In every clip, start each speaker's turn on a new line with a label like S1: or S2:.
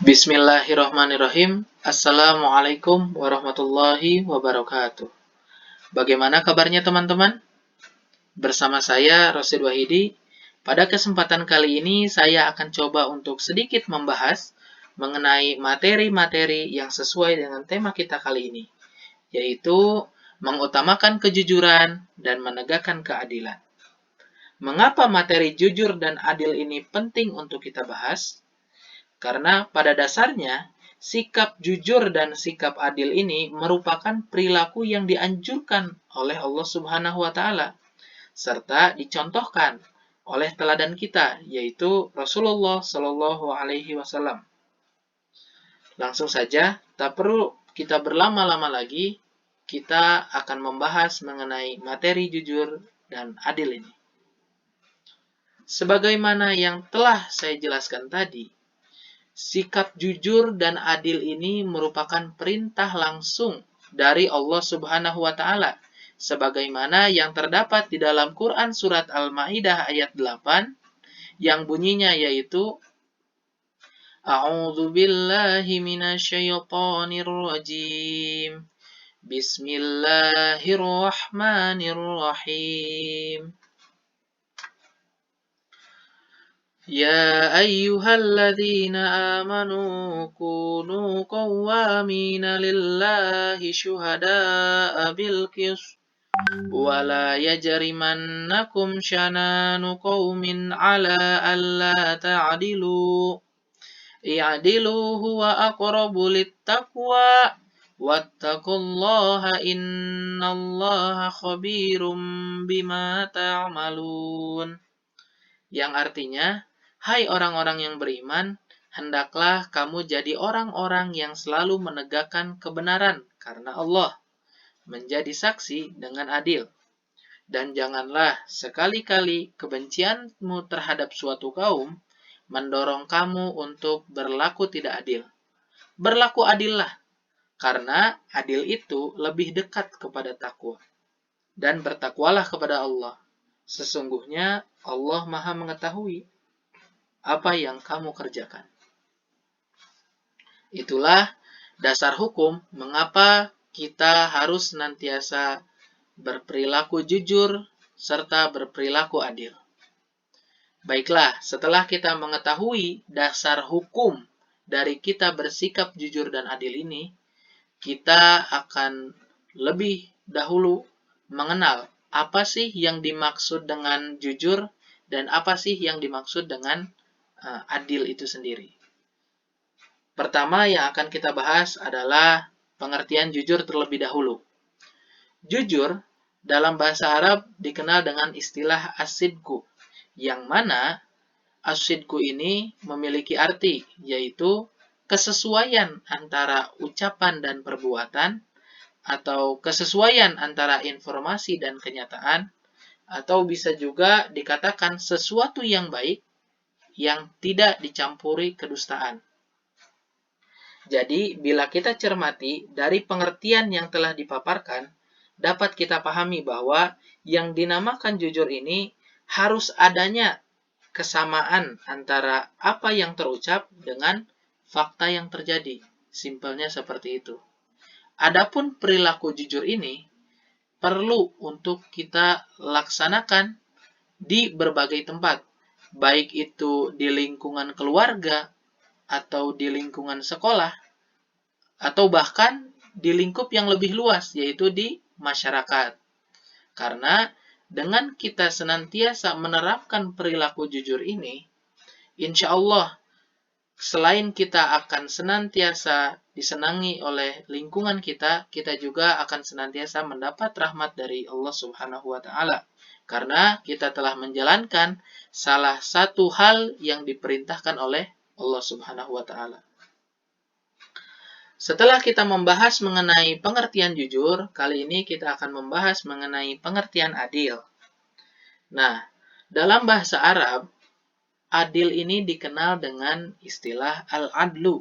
S1: Bismillahirrahmanirrahim. Assalamualaikum warahmatullahi wabarakatuh. Bagaimana kabarnya teman-teman? Bersama saya Rosid Wahidi. Pada kesempatan kali ini saya akan coba untuk sedikit membahas mengenai materi-materi yang sesuai dengan tema kita kali ini, yaitu mengutamakan kejujuran dan menegakkan keadilan. Mengapa materi jujur dan adil ini penting untuk kita bahas? Karena pada dasarnya, sikap jujur dan sikap adil ini merupakan perilaku yang dianjurkan oleh Allah Subhanahu wa Ta'ala, serta dicontohkan oleh teladan kita, yaitu Rasulullah Shallallahu Alaihi Wasallam. Langsung saja, tak perlu kita berlama-lama lagi, kita akan membahas mengenai materi jujur dan adil ini. Sebagaimana yang telah saya jelaskan tadi, sikap jujur dan adil ini merupakan perintah langsung dari Allah Subhanahu wa Ta'ala, sebagaimana yang terdapat di dalam Quran surat Al-Maidah ayat 8 yang bunyinya yaitu A'udzu billahi minasyaitonir rajim. Bismillahirrahmanirrahim. يا أيها الذين آمنوا كونوا قوامين لله شهداء بالقسط ولا يجرمنكم شنآن قوم على ألا تعدلوا اعدلوا هو أقرب للتقوى واتقوا الله إن الله خبير بما تعملون. Yang artinya, hai orang-orang yang beriman, hendaklah kamu jadi orang-orang yang selalu menegakkan kebenaran karena Allah, menjadi saksi dengan adil. Dan janganlah sekali-kali kebencianmu terhadap suatu kaum mendorong kamu untuk berlaku tidak adil. Berlaku adillah, karena adil itu lebih dekat kepada takwa. Dan bertakwalah kepada Allah. Sesungguhnya Allah Maha mengetahui apa yang kamu kerjakan. Itulah dasar hukum mengapa kita harus senantiasa berperilaku jujur serta berperilaku adil. Baiklah, setelah kita mengetahui dasar hukum dari kita bersikap jujur dan adil ini, kita akan lebih dahulu mengenal apa sih yang dimaksud dengan jujur dan apa sih yang dimaksud dengan adil itu sendiri. Pertama yang akan kita bahas adalah pengertian jujur terlebih dahulu. Jujur dalam bahasa Arab dikenal dengan istilah as-sidqu, yang mana as-sidqu ini memiliki arti yaitu kesesuaian antara ucapan dan perbuatan, atau kesesuaian antara informasi dan kenyataan, atau bisa juga dikatakan sesuatu yang baik yang tidak dicampuri kedustaan. Jadi, bila kita cermati dari pengertian yang telah dipaparkan, dapat kita pahami bahwa yang dinamakan jujur ini harus adanya kesamaan antara apa yang terucap dengan fakta yang terjadi. Simpelnya seperti itu. Adapun perilaku jujur ini perlu untuk kita laksanakan di berbagai tempat, baik itu di lingkungan keluarga, atau di lingkungan sekolah, atau bahkan di lingkup yang lebih luas, yaitu di masyarakat. Karena dengan kita senantiasa menerapkan perilaku jujur ini, insya Allah, selain kita akan senantiasa disenangi oleh lingkungan kita, kita juga akan senantiasa mendapat rahmat dari Allah Subhanahu wa Ta'ala. Karena kita telah menjalankan salah satu hal yang diperintahkan oleh Allah Subhanahu wa Ta'ala. Setelah kita membahas mengenai pengertian jujur, kali ini kita akan membahas mengenai pengertian adil. Nah, dalam bahasa Arab, adil ini dikenal dengan istilah al-adlu.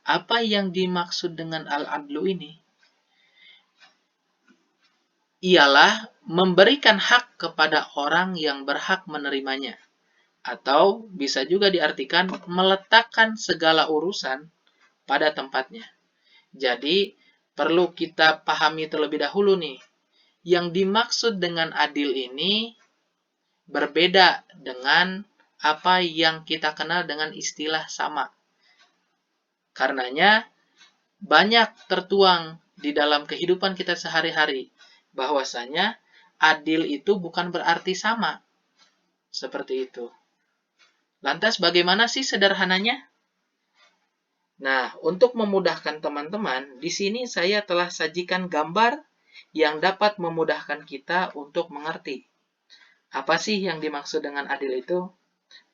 S1: Apa yang dimaksud dengan al-adlu ini? Ialah memberikan hak kepada orang yang berhak menerimanya, Atau bisa juga diartikan meletakkan segala urusan pada tempatnya. Jadi, perlu kita pahami terlebih dahulu nih. Yang dimaksud dengan adil ini berbeda dengan apa yang kita kenal dengan istilah sama. Karenanya, banyak tertuang di dalam kehidupan kita sehari-hari bahwasanya adil itu bukan berarti sama. Seperti itu. Lantas bagaimana sih sederhananya? Nah, untuk memudahkan teman-teman, di sini saya telah sajikan gambar yang dapat memudahkan kita untuk mengerti. Apa sih yang dimaksud dengan adil itu?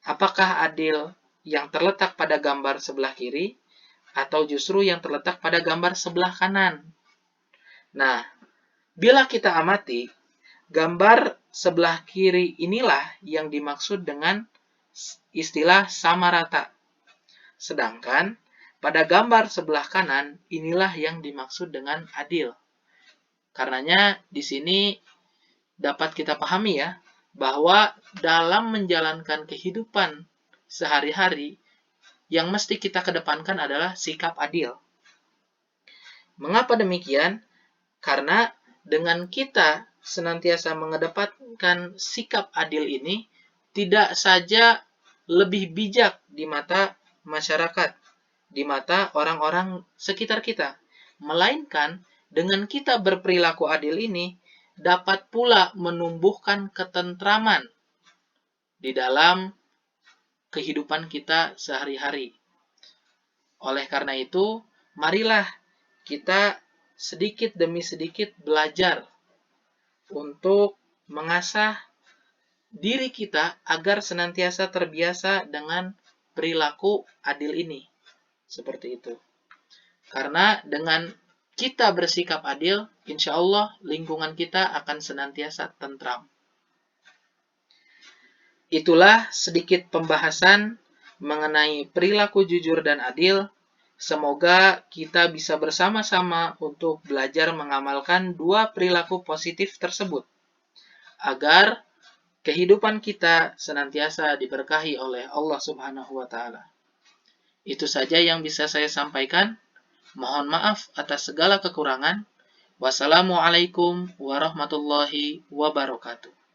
S1: Apakah adil yang terletak pada gambar sebelah kiri atau justru yang terletak pada gambar sebelah kanan? Nah, bila kita amati, gambar sebelah kiri inilah yang dimaksud dengan istilah sama rata. Sedangkan pada gambar sebelah kanan inilah yang dimaksud dengan adil. Karenanya di sini dapat kita pahami ya, bahwa dalam menjalankan kehidupan sehari-hari yang mesti kita kedepankan adalah sikap adil. Mengapa demikian? Karena dengan kita senantiasa mengedepankan sikap adil ini, tidak saja lebih bijak di mata masyarakat, di mata orang-orang sekitar kita, melainkan dengan kita berperilaku adil ini, dapat pula menumbuhkan ketentraman di dalam kehidupan kita sehari-hari. Oleh karena itu, marilah kita sedikit demi sedikit belajar untuk mengasah diri kita agar senantiasa terbiasa dengan perilaku adil ini. Seperti itu. Karena dengan kita bersikap adil, insya Allah lingkungan kita akan senantiasa tentram. Itulah sedikit pembahasan mengenai perilaku jujur dan adil. Semoga kita bisa bersama-sama untuk belajar mengamalkan dua perilaku positif tersebut, agar kehidupan kita senantiasa diberkahi oleh Allah Subhanahu wa Ta'ala. Itu saja yang bisa saya sampaikan. Mohon maaf atas segala kekurangan. Wassalamualaikum warahmatullahi wabarakatuh.